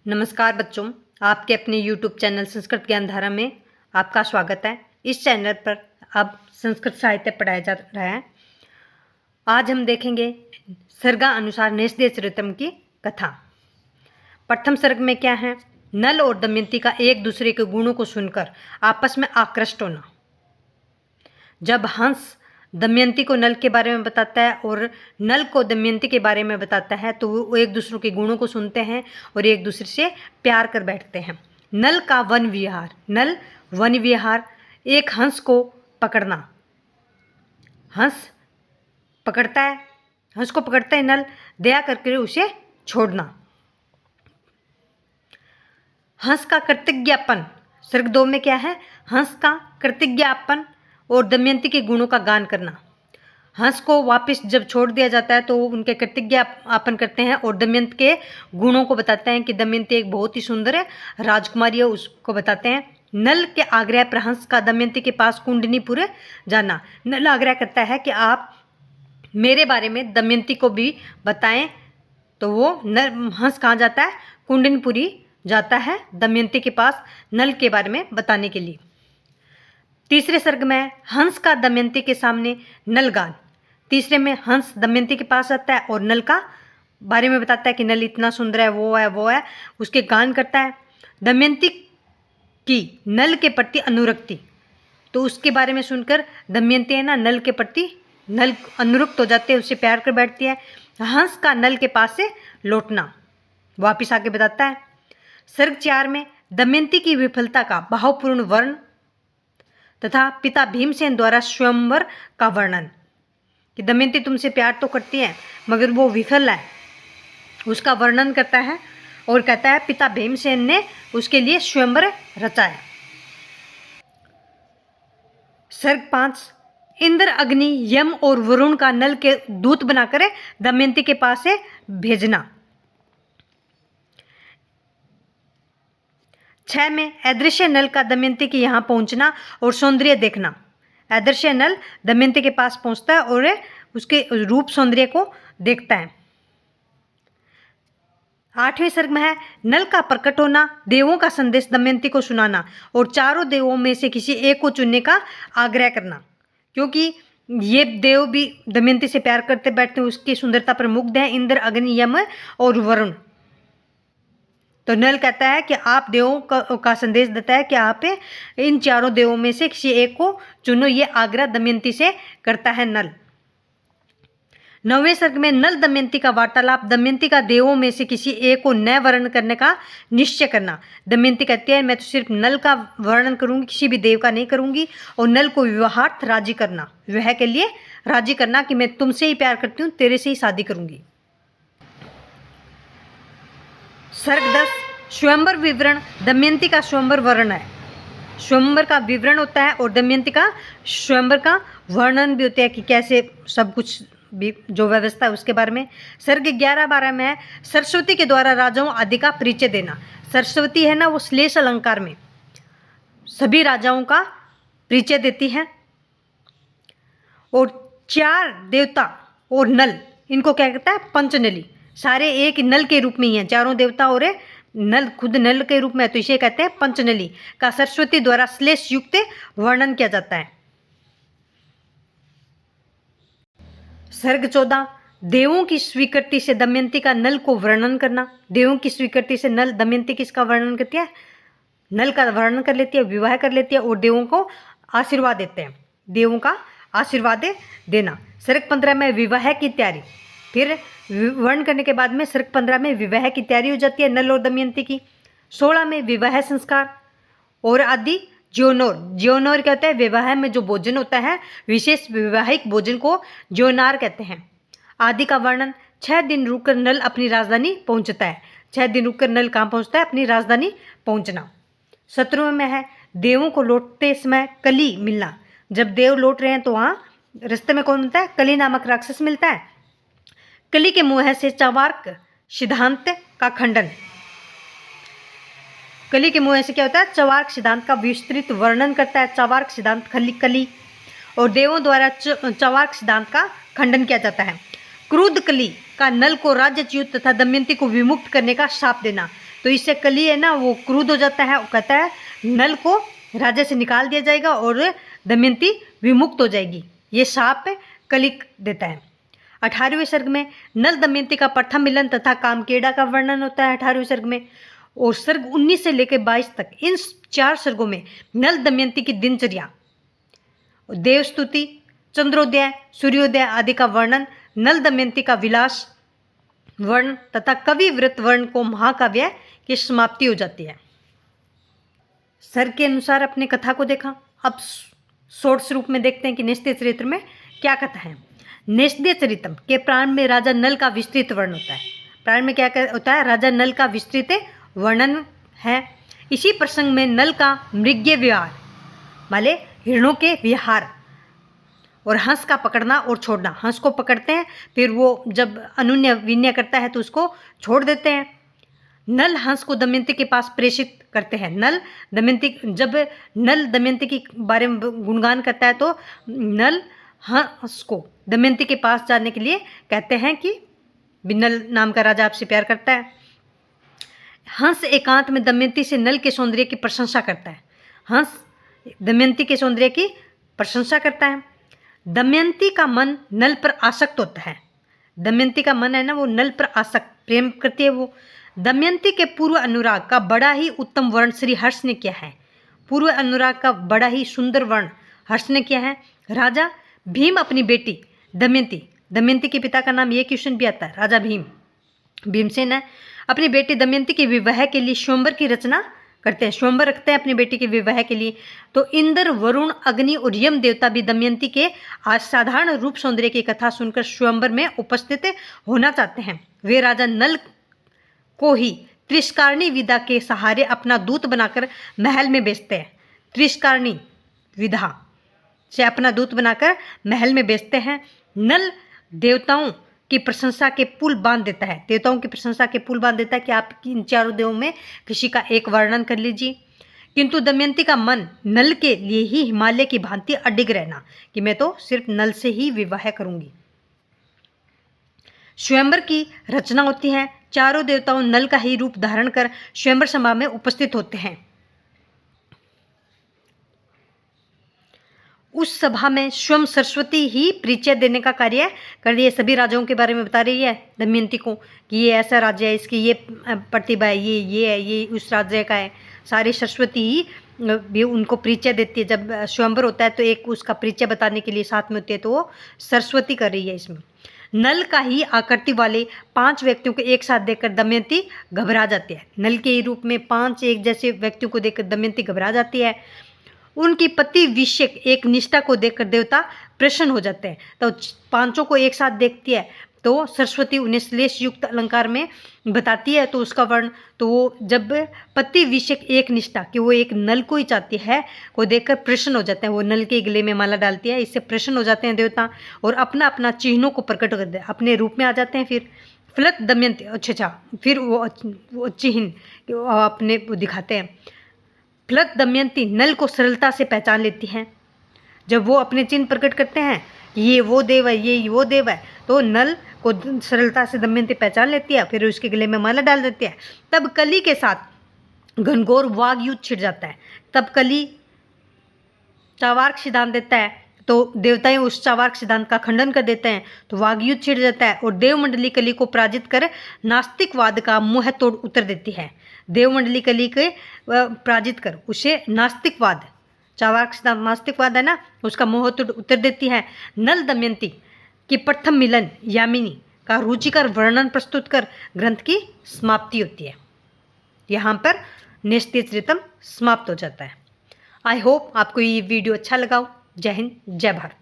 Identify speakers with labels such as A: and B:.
A: नमस्कार बच्चों, आपके अपने YouTube चैनल संस्कृत ज्ञान धारा में आपका स्वागत है। इस चैनल पर अब संस्कृत साहित्य पढ़ाया जा रहा है। आज हम देखेंगे सर्गा अनुसार नेषदेश ऋतम की कथा। प्रथम सर्ग में क्या है? नल और दमयंती का एक दूसरे के गुणों को सुनकर आपस में आकृष्ट होना। जब हंस दमयंती को नल के बारे में बताता है और नल को दमयंती के बारे में बताता है तो वो एक दूसरे के गुणों को सुनते हैं और एक दूसरे से प्यार कर बैठते हैं। नल का वन विहार। नल वन विहार, एक हंस को पकड़ना। हंस पकड़ता है, हंस को पकड़ता है नल, दया करके उसे छोड़ना। हंस का कृतज्ञापन। सर्ग 2 में क्या है? हंस का कृतज्ञापन और दमयंती के गुणों का गान करना। हंस को वापस जब छोड़ दिया जाता है तो उनके कृतज्ञापन करते हैं और दमयंती के गुणों को बताते हैं कि दमयंती एक बहुत ही सुंदर राजकुमारी है, उसको बताते हैं। नल के आग्रह पर हंस का दमयंती के पास कुंडनीपुर जाना। नल आग्रह करता है कि आप मेरे बारे में दमयंती को भी बताएं, तो वो हंस कहाँ जाता है? कुंडनपुरी जाता है दमयंती के पास नल के बारे में बताने के लिए। तीसरे सर्ग में हंस का दमयंती के सामने नल गान। तीसरे में हंस दमयंती के पास आता है और नल का बारे में बताता है कि नल इतना सुंदर है, वो है, उसके गान करता है। दमयंती की नल के प्रति अनुरक्ति, तो उसके बारे में सुनकर दमयंती है ना नल के प्रति नल अनुरक्त हो जाते हैं, उससे प्यार कर बैठती है। हंस का नल के पास से लौटना वापिस आके बताता है। सर्ग 4 में दमयंती की विफलता का भावपूर्ण वर्ण तथा पिता भीमसेन द्वारा स्वयंवर का वर्णन, कि दमयंती तुमसे प्यार तो करती है मगर वो विफल है, उसका वर्णन करता है और कहता है पिता भीमसेन ने उसके लिए स्वयंवर रचा है। सर्ग 5 इंद्र, अग्नि, यम और वरुण का नल के दूत बनाकर दमयंती के पास से भेजना। 6 में अदृश्य नल का दमयंती के यहाँ पहुंचना और सौंदर्य देखना। अदृश्य नल दमयंती के पास पहुंचता है और उसके रूप सौंदर्य को देखता है। 8वें सर्ग में है नल का प्रकट होना, देवों का संदेश दमयंती को सुनाना और चारों देवों में से किसी एक को चुनने का आग्रह करना, क्योंकि ये देव भी दमयंती से प्यार करते बैठते हैं, उसकी सुंदरता पर मुग्ध हैं, इंद्र, अग्नि, यम और वरुण। तो नल कहता है कि आप देवों का संदेश देता है कि आप इन चारों देवों में से किसी एक को चुनो, ये आग्रह दमयंती से करता है नल। 9वें सर्ग में नल दमयंती का वार्तालाप, दमयंती का देवों में से किसी एक को न वर्णन करने का निश्चय करना। दमयंती कहती है मैं तो सिर्फ नल का वर्णन करूंगी, किसी भी देव का नहीं करूंगी, और नल को विवाहार्थ राजी करना, विवाह के लिए राजी करना कि मैं तुमसे ही प्यार करती हूँ, तेरे से ही शादी करूंगी। सर्ग 10 स्वयंवर विवरण, दमयंती का स्वयंवर वर्ण है। स्वयंवर का विवरण होता है और दमयंती का स्वयंवर का वर्णन भी होता है कि कैसे सब कुछ भी जो व्यवस्था है उसके बारे में। सर्ग 11-12 में है सरस्वती के द्वारा राजाओं आदि का परिचय देना। सरस्वती है ना, वो श्लेष अलंकार में सभी राजाओं का परिचय देती है। और 4 देवता और नल, इनको क्या कहता है? पंचनली। सारे एक नल के रूप में ही हैं, चारों देवता और नल खुद नल के रूप में, तो इसे कहते हैं पंचनली का सरस्वती द्वारा श्लेष युक्त वर्णन किया जाता है। सर्ग 14 देवों की स्वीकृति से दमयंती का नल को वर्णन करना। देवों की स्वीकृति से नल दमयंती किसका वर्णन करती है? नल का वर्णन कर लेती है, विवाह कर लेती है और देवों को आशीर्वाद देते हैं, देवों का आशीर्वाद देना। सर्ग 15 में विवाह की तैयारी, फिर वर्ण करने के बाद में सर्ग 15 में विवाह की तैयारी हो जाती है नल और दमयंती की। 16 में विवाह संस्कार और आदि ज्योनोर। ज्योनोर क्या होता है? विवाह में जो भोजन होता है, विशेष विवाहिक भोजन को ज्योनार कहते हैं। आदि का वर्णन, 6 दिन रुककर नल अपनी राजधानी पहुंचता है। 6 दिन रुककर नल कहाँ पहुंचता है? अपनी राजधानी पहुंचना। 17वें में है देवों को लौटते समय कली मिलना। जब देव लौट रहे हैं तो वहाँ रास्ते में कौन मिलता है? कली नामक राक्षस मिलता है। कली के मुंह से चवार्क सिद्धांत का खंडन। कली के मुंह से क्या होता है? चवार्क सिद्धांत का विस्तृत वर्णन करता है। चवार्क सिद्धांत कली और देवों द्वारा चवार्क सिद्धांत का खंडन किया जाता है। क्रुद्ध कली का नल को राज्यच्युत तथा दमयंती को विमुक्त करने का शाप देना। तो इससे कली है ना वो क्रुद्ध हो जाता है, वो कहता है नल को राजा से निकाल दिया जाएगा और दमयंती विमुक्त हो जाएगी। ये शाप कली देता है। 18वें सर्ग में नल दमयंती का प्रथम मिलन तथा कामकेड़ा का वर्णन होता है 18वें सर्ग में। और सर्ग 19 से लेकर 22 तक इन 4 सर्गों में नल दमयंती की दिनचर्या, देवस्तुति, चंद्रोदय, सूर्योदय आदि का वर्णन, नल दमयंती का विलास वर्ण तथा कवि व्रत वर्ण को महाकाव्य की समाप्ति हो जाती है। सर्ग के अनुसार अपने कथा को देखा। अब शॉर्ट्स रूप में देखते हैं कि नेस्त्य चरित्र में क्या कथा है। नेस्त्य चरितम के प्रारंभ में राजा नल का विस्तृत वर्णन होता है। प्रारंभ में क्या होता है? राजा नल का विस्तृत वर्णन है। इसी प्रसंग में नल का मृग्य विहार, माले हिरणों के विहार, और हंस का पकड़ना और छोड़ना। हंस को पकड़ते हैं, फिर वो जब अनुन्य विनय करता है तो उसको छोड़ देते हैं। नल हंस को दमयंती के पास प्रेषित करते हैं। जब नल दमयंती के बारे में गुणगान करता है तो नल हंस को दमयंती के पास जाने के लिए कहते हैं कि नल नाम का राजा आपसे प्यार करता है। हंस एकांत में दमयंती से नल के सौंदर्य की प्रशंसा करता है। हंस दमयंती के सौंदर्य की प्रशंसा करता है। दमयंती का मन नल पर आसक्त होता है। दमयंती का मन है ना वो नल पर आसक्त, प्रेम करती है वो। दमयंती के पूर्व अनुराग का बड़ा ही उत्तम वर्ण श्री हर्ष ने किया है। पूर्व अनुराग का बड़ा ही सुंदर वर्ण हर्ष ने किया है। राजा भीम अपनी बेटी दमयंती के पिता का नाम ये क्वेश्चन भी आता है, राजा भीमसेन है, अपनी बेटी दमयंती के विवाह के लिए स्वयंवर की रचना करते हैं, स्वयंवर रखते हैं अपनी बेटी के विवाह के लिए। तो इंद्र, वरुण, अग्नि और यम देवता भी दमयंती के असाधारण रूप सौंदर्य की कथा सुनकर स्वयंवर में उपस्थित होना चाहते हैं। वे राजा नल को ही त्रिशकारणी विधा के सहारे अपना दूत बनाकर महल में भेजते हैं। त्रिशकारणी विधा से अपना दूत बनाकर महल में भेजते हैं। नल देवताओं की प्रशंसा के पुल बांध देता है। देवताओं की प्रशंसा के पुल बांध देता है कि आप इन चारों देवों में किसी का एक वर्णन कर लीजिए। किंतु दमयंती का मन नल के लिए ही हिमालय की भांति अडिग रहना कि मैं तो सिर्फ नल से ही विवाह करूंगी। स्वयंवर की रचना होती है। चारों देवताओं नल का ही रूप धारण कर स्वयंवर सभा में उपस्थित होते हैं। उस सभा में स्वयं सरस्वती ही परिचय देने का कार्य कर रही है। सभी राजाओं के बारे में बता रही है दमयंती को कि ये ऐसा राज्य है, इसकी ये प्रतिभा है, ये है, ये उस राज्य का है। सारी सरस्वती ही भी उनको परिचय देती है। जब स्वयंवर होता है तो एक उसका परिचय बताने के लिए साथ में होती है, तो वो सरस्वती कर रही है इसमें। नल का ही आकृति वाले 5 व्यक्तियों को एक साथ देखकर दमयंती घबरा जाती है। नल के रूप में 5 एक जैसे व्यक्तियों को देखकर दमयंती घबरा जाती है। उनकी पति विषयक एक निष्ठा को देखकर देवता प्रसन्न हो जाते हैं। तो 5 को एक साथ देखती है तो सरस्वती उन्हें श्लेष युक्त अलंकार में बताती है, तो उसका वर्ण, तो वो जब पति विषयक एक निष्ठा कि वो एक नल को ही चाहती है को देखकर प्रसन्न हो जाते हैं। वो नल के गले में माला डालती है, इससे प्रसन्न हो जाते हैं देवता और अपना अपना चिन्हों को प्रकट करते हैं, अपने रूप में आ जाते हैं। फिर फलत दमयंती फिर वो चिन्ह अपने दिखाते हैं। फलत दमयंती नल को सरलता से पहचान लेती हैं। जब वो अपने चिन्ह प्रकट करते हैं कि ये वो देव है, ये वो देव है, तो नल को सरलता से दमयंती पहचान लेती है। फिर उसके गले में माला डाल देती है। तब कली के साथ घनघोर वाग युद्ध छिड़ जाता है। तब कली चावार्क सिद्धांत देता है, तो देवताएं उस चावार्क सिद्धांत का खंडन कर देते हैं, तो वाग युद्ध छिड़ जाता है और देवमंडली कली को पराजित कर नास्तिकवाद का मुंह तोड़ उतर देती है। देवमंडली कली के पराजित कर उसे नास्तिकवाद, चावार्क सिद्धांत नास्तिकवाद है ना, उसका मोह तोड़ उतर देती है। नल दमयंती की प्रथम मिलन यामिनी का रुचिकर वर्णन प्रस्तुत कर ग्रंथ की समाप्ति होती है। यहाँ पर नेस्त्य चरितम समाप्त हो जाता है। आई होप आपको ये वीडियो अच्छा लगा हो। जय हिंद, जय भारत।